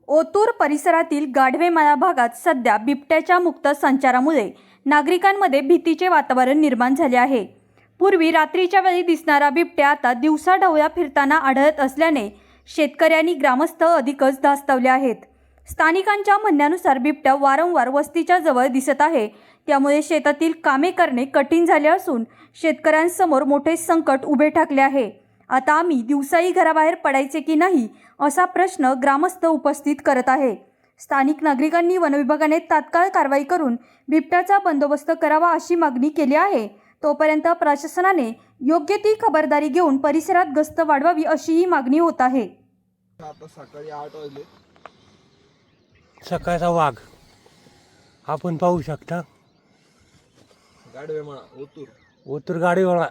ओतूर परिसरातील गाढवेमाळा भागात सध्या बिबट्याच्या मुक्त संचारामुळे नागरिकांमध्ये भीतीचे वातावरण निर्माण झाले आहे। पूर्वी रात्रीच्या वेळी दिसणारा बिबट्या आता दिवसाढवळ्या फिरताना आढळत असल्याने शेतकऱ्यांनी ग्रामस्थ अधिकच धास्तावले आहेत। स्थानिकांच्या म्हणण्यानुसार बिबट्या वारंवार वस्तीच्या जवळ दिसत आहे, त्यामुळे शेतातील कामे करणे कठीण झाले असून शेतकऱ्यांसमोर मोठे संकट उभे ठाकले आहे। आता आम्ही दिवसाही घराबाहेर पडायचे की नाही असा प्रश्न ग्रामस्थ उपस्थित करत आहे। स्थानिक नागरिकांनी वनविभागाने तात्काळ कारवाई करून बिबट्याचा बंदोबस्त करावा अशी मागणी केली आहे। तोपर्यंत प्रशासनाने योग्य ती खबरदारी घेऊन परिसरात गस्त वाढवावी अशीही मागणी होत आहे। आता सकाळी 8 वाजले, सकाळचा वाघ आपण पाहू शकता। गाढवेमाळा ओतूर ओतूर गाडीवाला